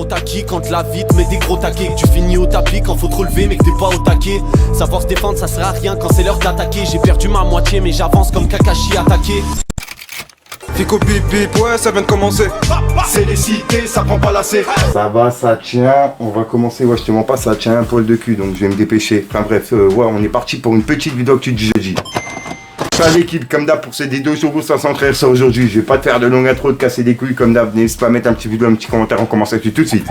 taquis quand la vie te met des gros taquets. Que tu finis au tapis quand faut te relever mais que t'es pas au taquet. Savoir se défendre ça sert à rien quand c'est l'heure d'attaquer. J'ai perdu ma moitié mais j'avance comme Kakashi attaqué. Fico bip bip, ouais ça vient de commencer. C'est les cités, ça prend pas la C. Ça va, ça tient. On va commencer, ouais je te mens pas, ça tient un poil de cul donc je vais me dépêcher. Enfin bref, ouais on est parti pour une petite vidéo actu du jeudi. Ciao l'équipe, comme d'hab pour ces vidéos sur vous 513 ça aujourd'hui. Je vais pas te faire de longue intro, de casser des couilles comme d'hab. N'hésite pas à mettre un petit vidéo, un petit commentaire, on commence avec tout de suite.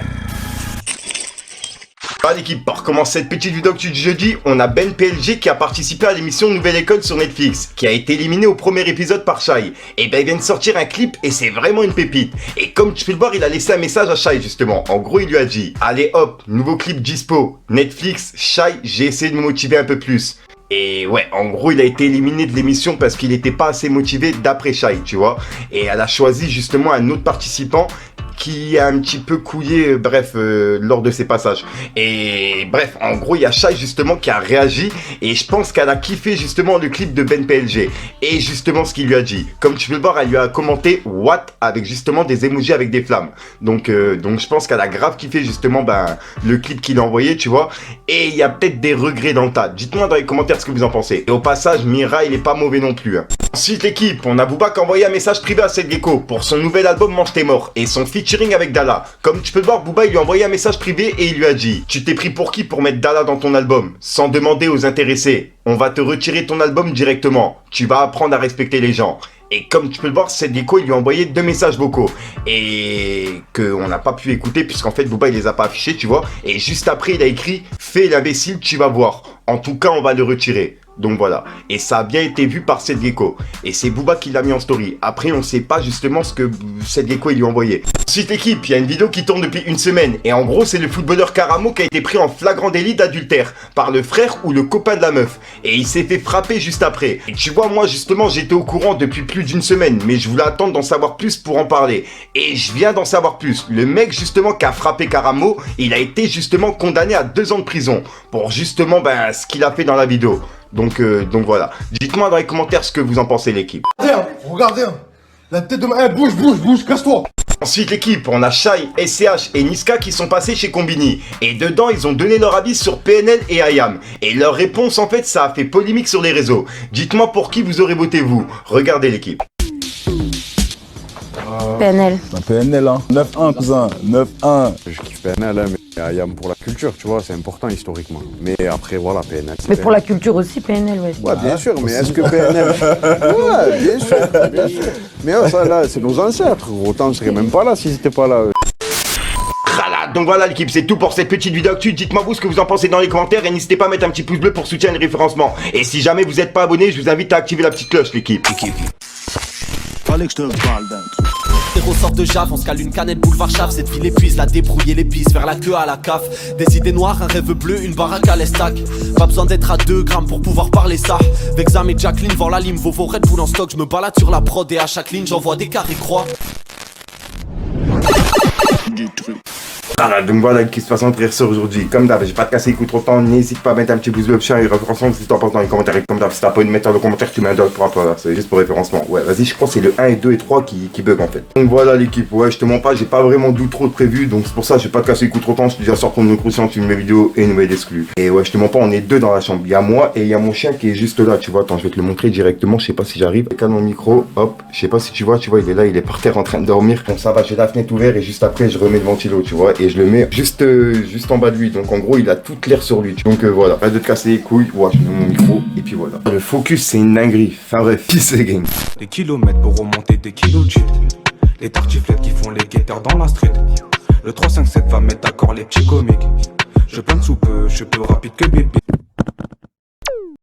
Voilà l'équipe, pour commencer cette petite vidéo du jeudi, on a Ben PLG qui a participé à l'émission Nouvelle École sur Netflix, qui a été éliminé au premier épisode par Shai. Et ben il vient de sortir un clip et c'est vraiment une pépite. Et comme tu peux le voir, il a laissé un message à Shai justement. En gros il lui a dit, allez hop, nouveau clip dispo, Netflix, Shai, j'ai essayé de me motiver un peu plus. Et ouais, en gros, il a été éliminé de l'émission parce qu'il n'était pas assez motivé d'après Shai, tu vois. Et elle a choisi justement un autre participant qui a un petit peu couillé, lors de ses passages. Et bref, en gros, il y a Shai justement qui a réagi et je pense qu'elle a kiffé justement le clip de Ben PLG et justement ce qu'il lui a dit. Comme tu peux le voir, elle lui a commenté what avec justement des emojis avec des flammes. Donc je pense qu'elle a grave kiffé justement le clip qu'il a envoyé, tu vois. Et il y a peut-être des regrets dans le tas. Dites-moi dans les commentaires ce que vous en pensez. Et au passage, Mira, il est pas mauvais non plus. Ensuite l'équipe, on a Booba qui a envoyé un message privé à Seth Gecko pour son nouvel album Mange tes morts et son featuring avec Dala. Comme tu peux le voir, Booba il lui a envoyé un message privé et il lui a dit: tu t'es pris pour qui pour mettre Dala dans ton album sans demander aux intéressés? On va te retirer ton album directement. Tu vas apprendre à respecter les gens. Et comme tu peux le voir, Seth Gecko il lui a envoyé 2 messages vocaux et qu'on n'a pas pu écouter puisqu'en fait Booba il les a pas affichés, tu vois. Et juste après il a écrit: fais l'imbécile, tu vas voir. En tout cas on va le retirer. Donc voilà, et ça a bien été vu par Seth Gecko. Et c'est Booba qui l'a mis en story. Après on sait pas justement ce que Seth Gecko il lui a envoyé. Ensuite l'équipe, il y a une vidéo qui tourne depuis une semaine. Et en gros c'est le footballeur Karamo qui a été pris en flagrant délit d'adultère par le frère ou le copain de la meuf. Et il s'est fait frapper juste après. Et tu vois, moi justement j'étais au courant depuis plus d'une semaine, mais je voulais attendre d'en savoir plus pour en parler. Et je viens d'en savoir plus. Le mec justement qui a frappé Karamo, il a été justement condamné à 2 ans de prison pour justement ce qu'il a fait dans la vidéo. Donc voilà. Dites-moi dans les commentaires ce que vous en pensez l'équipe. Regardez, la tête de ma... bouge, casse-toi. Ensuite l'équipe, on a Shai, SCH et Niska qui sont passés chez Combini. Et dedans ils ont donné leur avis sur PNL et IAM. Et leur réponse en fait ça a fait polémique sur les réseaux. Dites-moi pour qui vous aurez voté vous. Regardez l'équipe. PNL. PNL hein. 9-1 cousin, 9-1. Je kiffe PNL, mais IAM pour la culture, tu vois, c'est important historiquement. Mais après, voilà, PNL. Mais pour la culture aussi, PNL, ouais. Ouais, bien sûr, mais est-ce que PNL... Ouais, bien sûr. Mais ça, là, c'est nos ancêtres. Autant, je serais même pas là si c'était pas là. Donc voilà l'équipe, c'est tout pour cette petite vidéo actu. Dites-moi vous ce que vous en pensez dans les commentaires et n'hésitez pas à mettre un petit pouce bleu pour soutenir le référencement. Et si jamais vous n'êtes pas abonné, je vous invite à activer la petite cloche l'équipe. Fallait que je te parle d'un truc. Héros sort de Jave, on se cale une canette boulevard Chave. Cette ville épuise, la débrouiller les pistes, vers la queue à la CAF. Des idées noires, un rêve bleu, une baraque à l'estac. Pas besoin d'être à 2 grammes pour pouvoir parler ça. Vexam et Jacqueline, vend la lime, Vovo Red Bull en stock. Je me balade sur la prod et à chaque ligne j'envoie des carrés croix. Voilà, donc voilà qui se passe entre ressort aujourd'hui. Comme d'hab, j'ai pas de casser les coups trop de temps. N'hésite pas à mettre un petit pouce bleu, chien et référencement si t'en penses dans les commentaires. Et comme d'hab, si t'as pas une mettre dans le commentaire, tu mets un doc pour après. C'est juste pour référencement. Ouais, vas-y, je pense que c'est le 1 et 2 et 3 qui bug en fait. Donc voilà l'équipe, ouais, je te mens pas, j'ai pas vraiment d'où trop de prévu. Donc c'est pour ça, je vais pas te casser les coups trop de temps. Je te dis à sortir de conscience une nouvelle vidéo et une nouvelle exclue. Et ouais, je te mens pas, on est 2 dans la chambre. Il y a moi et il y a mon chien qui est juste là, tu vois. Attends, je vais te le montrer directement. Je sais pas si j'arrive. Calme mon micro, hop. Je sais pas si tu vois, il est là, il est par terre en train de dormir. Bon, ça va, j'ai la fenêtre ouverte et juste après, je remets le ventilo, tu vois. Et je le mets juste en bas de lui, donc en gros il a toute l'air sur lui, donc voilà, pas de te casser les couilles. Ouais, je mets mon micro et puis voilà, le focus c'est une dinguerie. Enfin bref, peace gang. Des kilomètres pour remonter des kilos de shit. Les tartiflettes qui font les guetteurs dans la street. Le 357 va mettre d'accord les petits comiques. Je plane sous peu, je suis plus rapide que bébé.